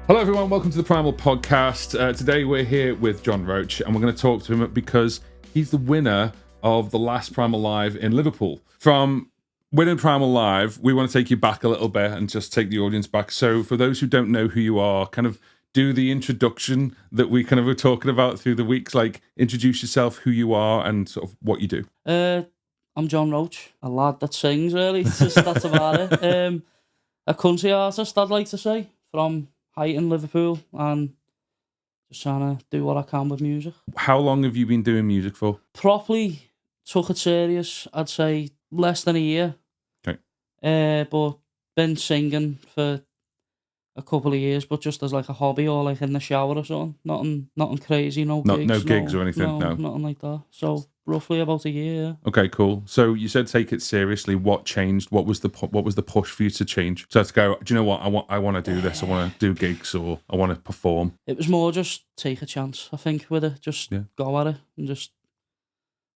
Hello everyone, welcome to the Primal podcast. Today we're here with John Roche and we're going to talk to him because he's the winner of the last Primal Live in Liverpool. From winning Primal Live, we want to take you back a little bit and just take the audience back. So for those who don't know who you are, kind of do the introduction that we kind of were talking about through the weeks, like introduce yourself, who you are and sort of what you do. I'm John Roche, a lad that sings really, that's about it. A country artist, I'd like to say, from height in Liverpool and just trying to do what I can with music. How long have you been doing music for? Properly took it serious, I'd say less than a year. Okay. But been singing for a couple of years, but just as like a hobby or like in the shower or something. Nothing crazy, no gigs or anything, no. Nothing like that. So roughly about a year. Yeah. Okay, cool. So you said take it seriously. What changed? What was the push for you to change? So to go, do you know what? I want to do this. I want to do gigs or I want to perform. It was more just take a chance, I think, with it. Just go at it and just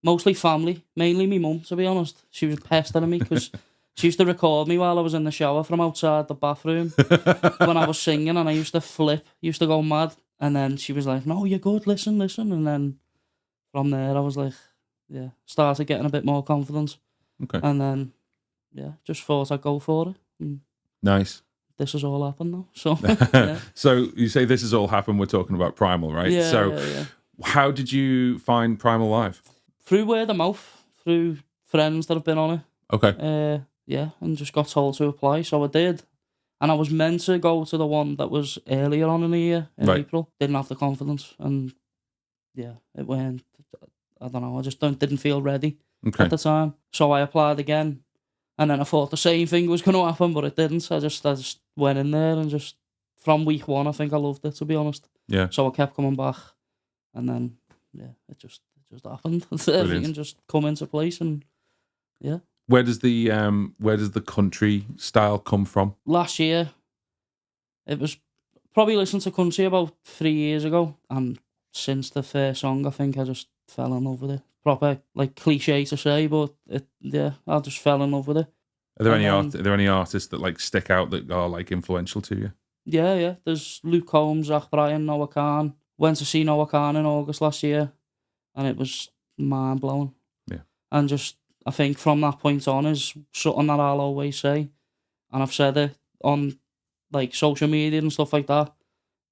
mostly family, mainly my mum, to be honest. She was pestering me because she used to record me while I was in the shower from outside the bathroom when I was singing, and I used to go mad. And then she was like, "No, you're good, listen." And then from there, I was like, started getting a bit more confidence. Okay. And then, just thought I'd go for it. And nice. This has all happened now. So, So you say this has all happened. We're talking about Primal, right? Yeah. So how did you find Primal Live? Through word of mouth, through friends that have been on it. Okay. And just got told to apply, so I did. And I was meant to go to the one that was earlier on in the year, in April. Didn't have the confidence, and it went. I don't know. I just didn't feel ready at the time, so I applied again, and then I thought the same thing was going to happen, but it didn't. So I just went in there, and just from week one, I think I loved it, to be honest. Yeah. So I kept coming back, and then it just happened. Everything just come into place, and Where does the country style come from? Last year, it was probably listened to country about 3 years ago, and since the first song, I think I just fell in love with it. Proper, like, cliche to say, but I just fell in love with it. Are there any artists that like stick out that are like influential to you? Yeah. There's Luke Combs, Zach Bryan, Noah Khan. Went to see Noah Khan in August last year, and it was mind blowing. Yeah, and just. I think from that point on is something that I'll always say, and I've said it on like social media and stuff like that.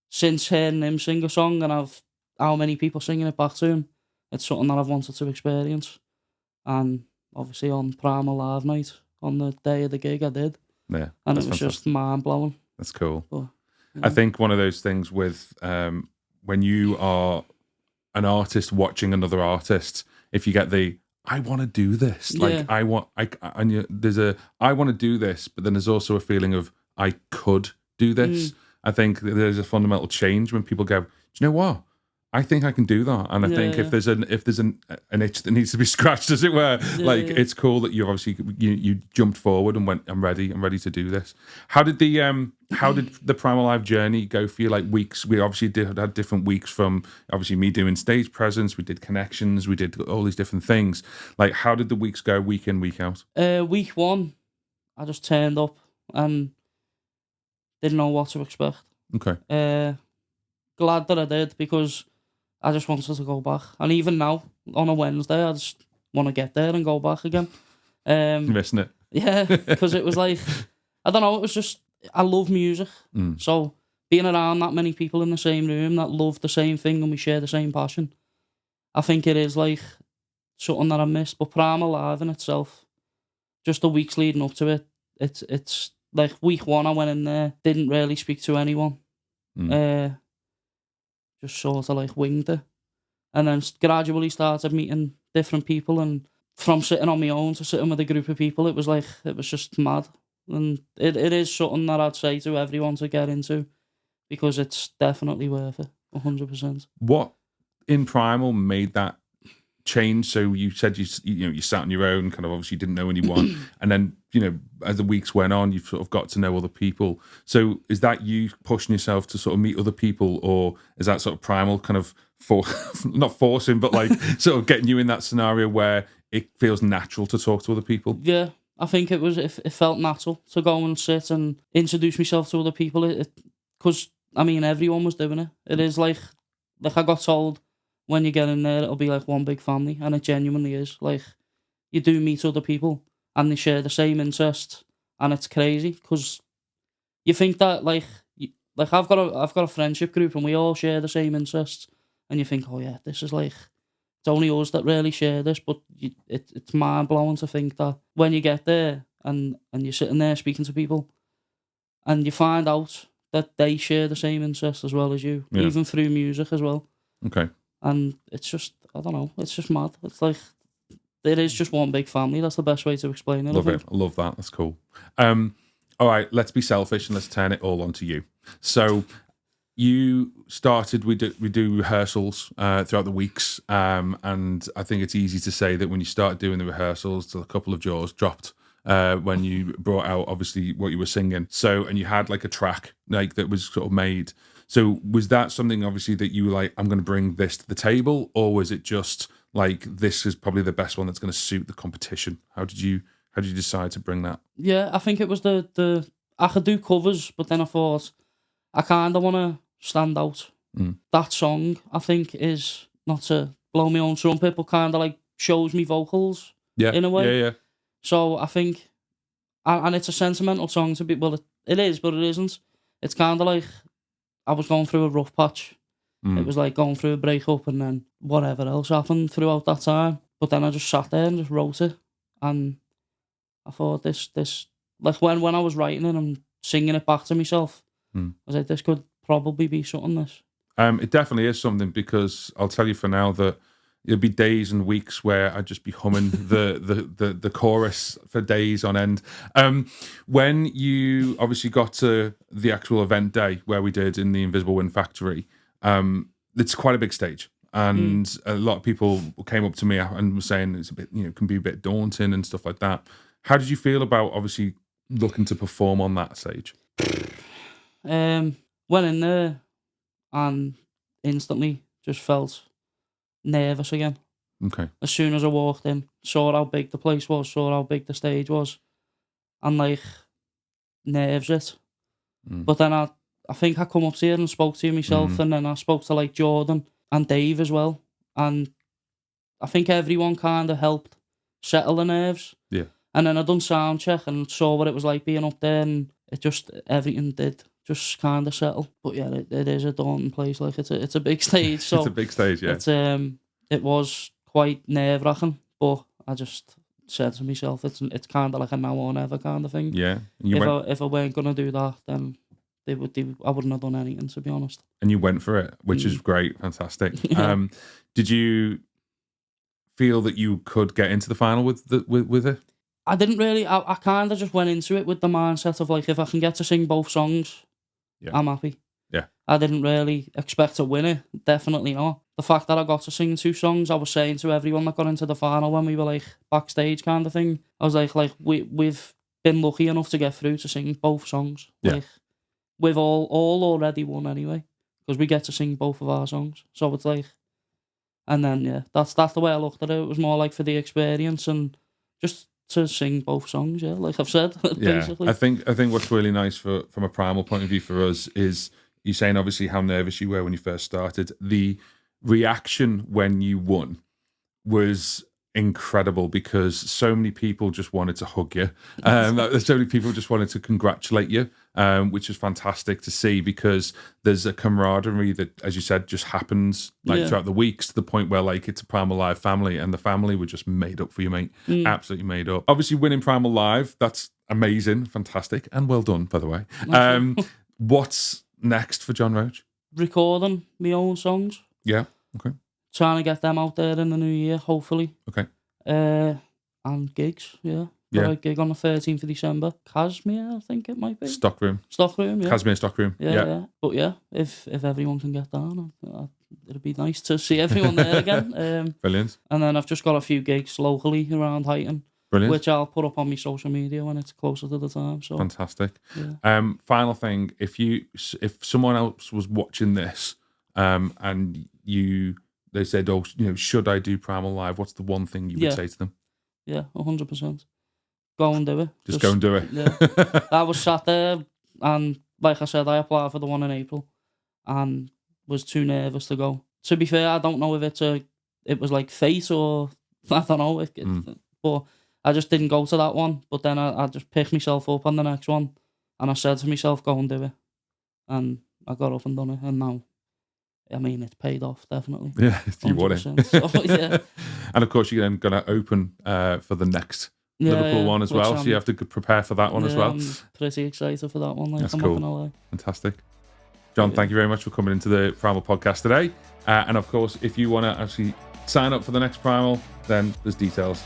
Since hearing him sing a song and how many people singing it back to him, it's something that I've wanted to experience. And obviously on Primal Live night, on the day of the gig, I did. Yeah, and it was just mind blowing. That's cool. But, I think one of those things with when you are an artist watching another artist, if you get the I want to do this. Like I want to do this, but then there's also a feeling of I could do this. I think there's a fundamental change when people go, do you know what? I think I can do that. And I think if there's an itch that needs to be scratched, as it were, it's cool that you obviously you jumped forward and went, I'm ready to do this. How did the Primal Live journey go for you? Like weeks, we obviously had different weeks from obviously me doing stage presence, we did connections, we did all these different things. Like how did the weeks go week in, week out? Week one, I just turned up and didn't know what to expect. Okay. Glad that I did because I just wanted to go back. And even now, on a Wednesday, I just want to get there and go back again. You're missing it. Yeah, because it was like, I don't know, it was just, I love music. So being around that many people in the same room that love the same thing and we share the same passion, I think it is like something that I missed. But Primal Live in itself, just the weeks leading up to it, it's like week one, I went in there, didn't really speak to anyone. Just sort of like winged it, and then gradually started meeting different people, and from sitting on my own to sitting with a group of people, it was just mad. And it is something that I'd say to everyone to get into, because it's definitely worth it, 100%. What in Primal made that change? So you said you sat on your own, kind of obviously didn't know anyone, and then as the weeks went on, you've sort of got to know other people. So is that you pushing yourself to sort of meet other people, or is that sort of Primal kind of not forcing, but like sort of getting you in that scenario where it feels natural to talk to other people? Yeah, I think it felt natural to go and sit and introduce myself to other people. Because I mean, everyone was doing it. It is like I got told, when you get in there, it'll be like one big family, and it genuinely is. Like, you do meet other people, and they share the same interests, and it's crazy because you think that like I've got a friendship group, and we all share the same interests, and you think, oh yeah, this is like, it's only us that really share this, but it's mind blowing to think that when you get there and you're sitting there speaking to people, and you find out that they share the same interests as well as you, even through music as well. Okay. And it's just, I don't know, it's just mad. It's like, it is just one big family. That's the best way to explain it. Love it. I love that. That's cool. All right, let's be selfish and let's turn it all onto you. So you started, we do rehearsals throughout the weeks, and I think it's easy to say that when you started doing the rehearsals, a couple of jaws dropped when you brought out obviously what you were singing. So, and you had like a track like that was sort of made. So was that something obviously that you were like, I'm going to bring this to the table, or was it just like, this is probably the best one that's going to suit the competition? How did you decide to bring that? Yeah, I think it was the I could do covers, but then I thought I kind of want to stand out. That song, I think, is not to blow my own trumpet, but kind of like shows me vocals in a way. Yeah. So I think, and it's a sentimental song to be, well, it is, but it isn't. It's kind of like I was going through a rough patch. It was like going through a breakup, and then whatever else happened throughout that time. But then I just sat there and just wrote it, and I thought this like when I was writing it and singing it back to myself, I was like, this could probably be something. This. It definitely is something, because I'll tell you for now that there'll be days and weeks where I'd just be humming the chorus for days on end. When you obviously got to the actual event day where we did in the Invisible Wind Factory, it's quite a big stage. And a lot of people came up to me and were saying it's a bit, can be a bit daunting and stuff like that. How did you feel about obviously looking to perform on that stage? Went in there and instantly just felt nervous again. Okay. As soon as I walked in, saw how big the place was, saw how big the stage was, and like, nerves it. But then I think I come up here and spoke to you myself, and then I spoke to like Jordan and Dave as well, and I think everyone kind of helped settle the nerves. Yeah. And then I done sound check and saw what it was like being up there, and it just, everything did just kind of settle. But yeah, it is a daunting place. Like, it's a big stage. So it's a big stage, yeah. It's it was quite nerve wracking, but I just said to myself, it's kind of like a now or never kind of thing. Yeah. If I weren't gonna do that, then I wouldn't have done anything, to be honest. And you went for it, which is great, fantastic. Yeah. Did you feel that you could get into the final with it? I didn't really. I kind of just went into it with the mindset of like, if I can get to sing both songs, I'm happy. Yeah. I didn't really expect to win it. Definitely not. The fact that I got to sing 2 songs, I was saying to everyone that got into the final when we were like backstage kind of thing, I was like we've been lucky enough to get through to sing both songs. Yeah. Like, we've all already won anyway, because we get to sing both of our songs. So it's like, and then that's the way I looked at it. It was more like for the experience and just to sing both songs, like I've said. Basically. I think what's really nice from a Primal point of view for us is you saying obviously how nervous you were when you first started. The reaction when you won was incredible, because so many people just wanted to hug you. So many people just wanted to congratulate you, which is fantastic to see, because there's a camaraderie that, as you said, just happens throughout the weeks, to the point where like it's a Primal Live family, and the family were just made up for you, mate. Absolutely made up. Obviously winning Primal Live, that's amazing, fantastic, and well done, by the way. What's next for John Roche? Recording my own songs. Yeah. Okay. Trying to get them out there in the new year, hopefully. Okay. And gigs, Got a gig on the 13th of December. Casimir, I think it might be. Stockroom, yeah. Casimir Stockroom. Yeah. But if everyone can get down, it'd be nice to see everyone there again. Brilliant. And then I've just got a few gigs locally around Highton. Brilliant. Which I'll put up on my social media when it's closer to the time. So fantastic. Yeah. Final thing, if someone else was watching this, and they said, "Oh, should I do Primal Live?" What's the one thing you would say to them? Yeah, 100%. go and do it. Just go and do it. Yeah. I was sat there, and like I said, I applied for the one in April, and was too nervous to go. To be fair, I don't know if it was like fate or I don't know. But I just didn't go to that one. But then I just picked myself up on the next one, and I said to myself, go and do it. And I got up and done it, and now, I mean, it's paid off, definitely. Yeah, you won it. So, yeah. And of course, you're then going to open for the next Liverpool one as well. So you have to prepare for that one as well. I'm pretty excited for that one. Like, That's I'm cool. not gonna lie. Fantastic. John, thank you very much for coming into the Primal podcast today. And of course, if you want to actually sign up for the next Primal, then there's details